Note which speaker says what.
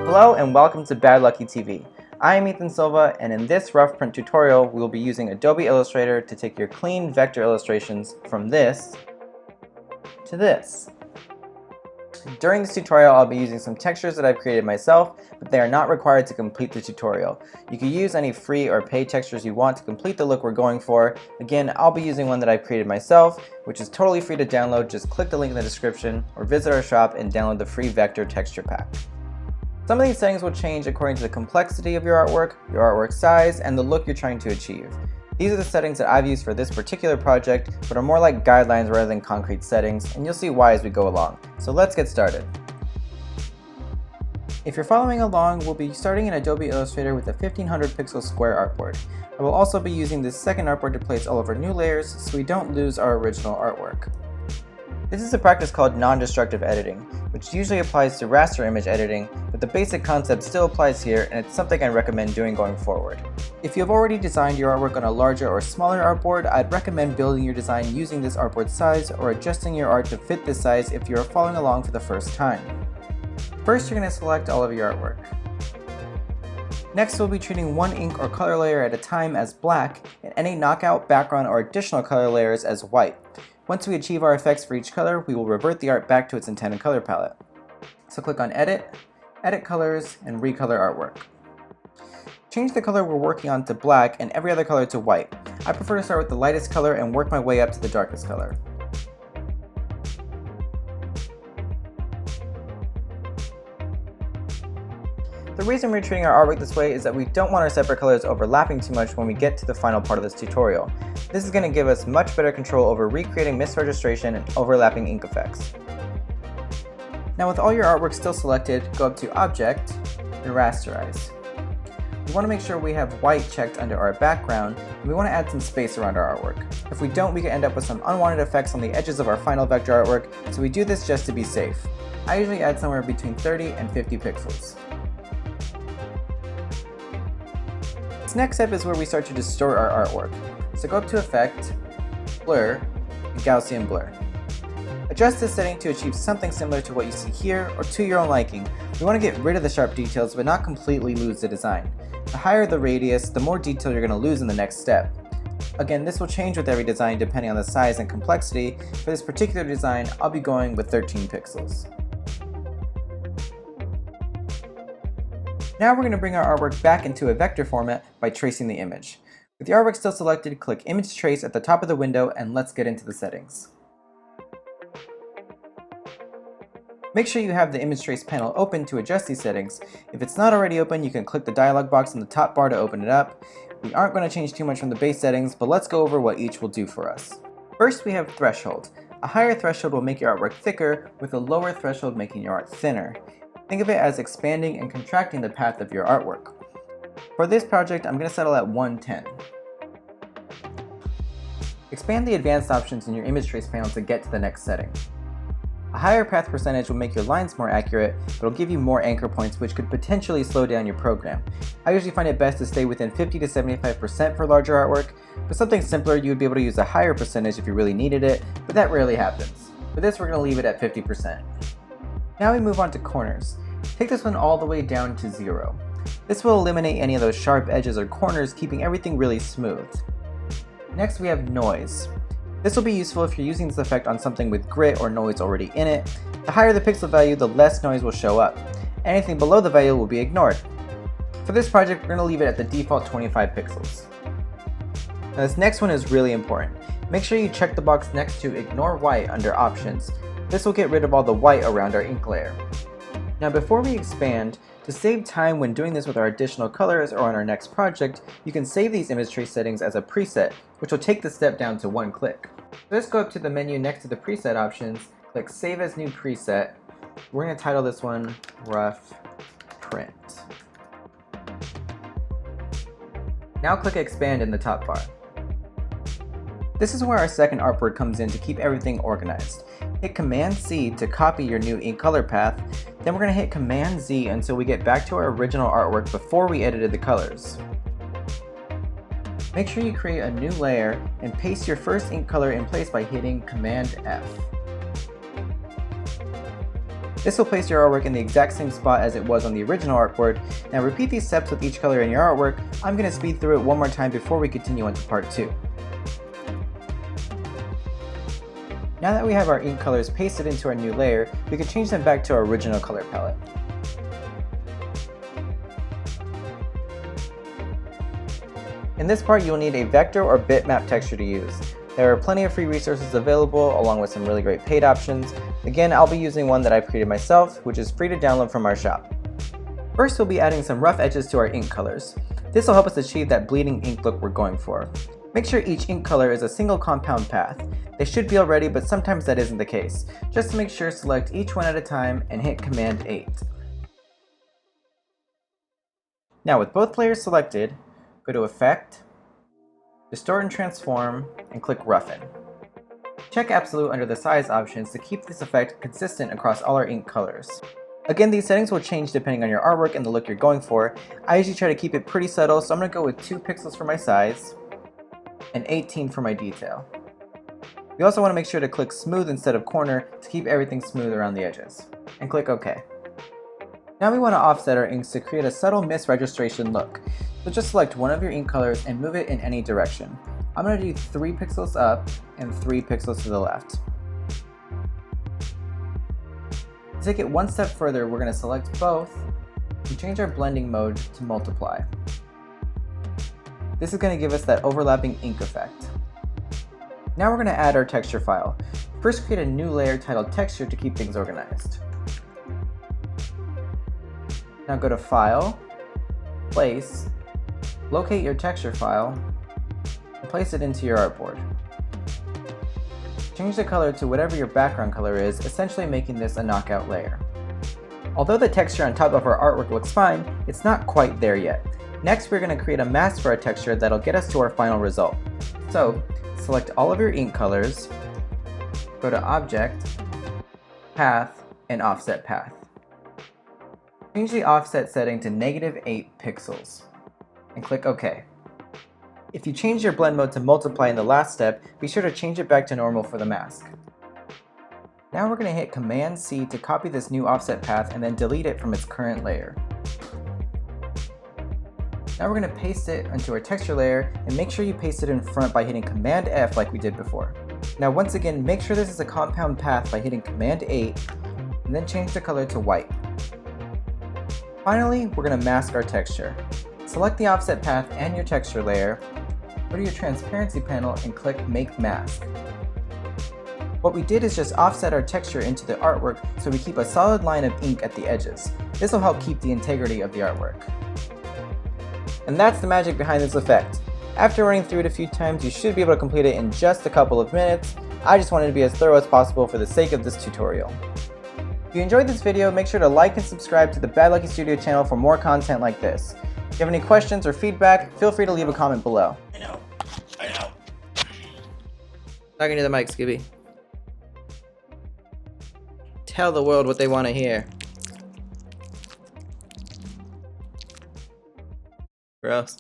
Speaker 1: Hello and welcome to Bad Lucky TV. I am Ethan Silva, and in this rough print tutorial we will be using Adobe Illustrator to take your clean vector illustrations from this to this. During this tutorial I'll be using some textures that I've created myself, but they are not required to complete the tutorial. You can use any free or paid textures you want to complete the look we're going for. Again, I'll be using one that I've created myself, which is totally free to download. Just click the link in the description or visit our shop and download the free vector texture pack. Some of these settings will change according to the complexity of your artwork size, and the look you're trying to achieve. These are the settings that I've used for this particular project, but are more like guidelines rather than concrete settings, and you'll see why as we go along. So let's get started. If you're following along, we'll be starting in Adobe Illustrator with a 1500 pixel square artboard. I will also be using this second artboard to place all of our new layers so we don't lose our original artwork. This is a practice called non-destructive editing, which usually applies to raster image editing, but the basic concept still applies here, and it's something I recommend doing going forward. If you have already designed your artwork on a larger or smaller artboard, I'd recommend building your design using this artboard size or adjusting your art to fit this size if you are following along for the first time. First, you're going to select all of your artwork. Next, we'll be treating one ink or color layer at a time as black, and any knockout, background, or additional color layers as white. Once we achieve our effects for each color, we will revert the art back to its intended color palette. So click on Edit, Edit Colors, and Recolor Artwork. Change the color we're working on to black and every other color to white. I prefer to start with the lightest color and work my way up to the darkest color. The reason we're treating our artwork this way is that we don't want our separate colors overlapping too much when we get to the final part of this tutorial. This is going to give us much better control over recreating misregistration and overlapping ink effects. Now with all your artwork still selected, go up to Object and Rasterize. We want to make sure we have white checked under our background, and we want to add some space around our artwork. If we don't, we can end up with some unwanted effects on the edges of our final vector artwork, so we do this just to be safe. I usually add somewhere between 30 and 50 pixels. This next step is where we start to distort our artwork. So go up to Effect, Blur, and Gaussian Blur. Adjust this setting to achieve something similar to what you see here or to your own liking. We want to get rid of the sharp details but not completely lose the design. The higher the radius, the more detail you're going to lose in the next step. Again, this will change with every design depending on the size and complexity. For this particular design, I'll be going with 13 pixels. Now we're going to bring our artwork back into a vector format by tracing the image. With the artwork still selected, click Image Trace at the top of the window and let's get into the settings. Make sure you have the Image Trace panel open to adjust these settings. If it's not already open, you can click the dialog box in the top bar to open it up. We aren't going to change too much from the base settings, but let's go over what each will do for us. First, we have Threshold. A higher threshold will make your artwork thicker, with a lower threshold making your art thinner. Think of it as expanding and contracting the path of your artwork. For this project, I'm going to settle at 110. Expand the advanced options in your image trace panel to get to the next setting. A higher path percentage will make your lines more accurate, but it'll give you more anchor points, which could potentially slow down your program. I usually find it best to stay within 50 to 75% for larger artwork. For something simpler, you would be able to use a higher percentage if you really needed it, but that rarely happens. For this, we're going to leave it at 50%. Now we move on to corners. Take this one all the way down to 0. This will eliminate any of those sharp edges or corners, keeping everything really smooth. Next we have noise. This will be useful if you're using this effect on something with grit or noise already in it. The higher the pixel value, the less noise will show up. Anything below the value will be ignored. For this project, we're going to leave it at the default 25 pixels. Now this next one is really important. Make sure you check the box next to Ignore White under Options. This will get rid of all the white around our ink layer. Now before we expand, to save time when doing this with our additional colors or on our next project, you can save these image trace settings as a preset, which will take the step down to one click. Just go up to the menu next to the preset options, click Save as New Preset. We're going to title this one Rough Print. Now click Expand in the top bar. This is where our second artboard comes in to keep everything organized. Hit Command-C to copy your new ink color path, then we're going to hit Command-Z until we get back to our original artwork before we edited the colors. Make sure you create a new layer and paste your first ink color in place by hitting Command-F. This will place your artwork in the exact same spot as it was on the original artboard. Now repeat these steps with each color in your artwork. I'm going to speed through it one more time before we continue on to part 2. Now that we have our ink colors pasted into our new layer, we can change them back to our original color palette. In this part, you'll need a vector or bitmap texture to use. There are plenty of free resources available, along with some really great paid options. Again, I'll be using one that I've created myself, which is free to download from our shop. First, we'll be adding some rough edges to our ink colors. This will help us achieve that bleeding ink look we're going for. Make sure each ink color is a single compound path. They should be already, but sometimes that isn't the case. Just to make sure, select each one at a time and hit Command 8. Now with both layers selected, go to Effect, Distort and Transform, and click Roughen. Check Absolute under the size options to keep this effect consistent across all our ink colors. Again, these settings will change depending on your artwork and the look you're going for. I usually try to keep it pretty subtle, so I'm going to go with 2 pixels for my size and 18 for my detail. You also want to make sure to click Smooth instead of Corner to keep everything smooth around the edges. And click OK. Now we want to offset our inks to create a subtle misregistration look. So just select one of your ink colors and move it in any direction. I'm going to do 3 pixels up and 3 pixels to the left. To take it one step further, we're going to select both and change our blending mode to multiply. This is going to give us that overlapping ink effect. Now we're going to add our texture file. First, create a new layer titled Texture to keep things organized. Now go to File, Place, locate your texture file, and place it into your artboard. Change the color to whatever your background color is, essentially making this a knockout layer. Although the texture on top of our artwork looks fine, it's not quite there yet. Next, we're going to create a mask for our texture that'll get us to our final result. So, select all of your ink colors, go to Object, Path, and Offset Path. Change the offset setting to -8 pixels, and click OK. If you change your blend mode to multiply in the last step, be sure to change it back to normal for the mask. Now we're going to hit Command C to copy this new offset path and then delete it from its current layer. Now we're going to paste it onto our texture layer, and make sure you paste it in front by hitting Command F like we did before. Now once again, make sure this is a compound path by hitting Command 8, and then change the color to white. Finally, we're going to mask our texture. Select the offset path and your texture layer, go to your transparency panel and click Make Mask. What we did is just offset our texture into the artwork so we keep a solid line of ink at the edges. This will help keep the integrity of the artwork. And that's the magic behind this effect. After running through it a few times, you should be able to complete it in just a couple of minutes. I just wanted to be as thorough as possible for the sake of this tutorial. If you enjoyed this video, make sure to like and subscribe to the Bad Lucky Studio channel for more content like this. If you have any questions or feedback, feel free to leave a comment below. I know. Talking to the mic, Scooby. Tell the world what they want to hear. Gross.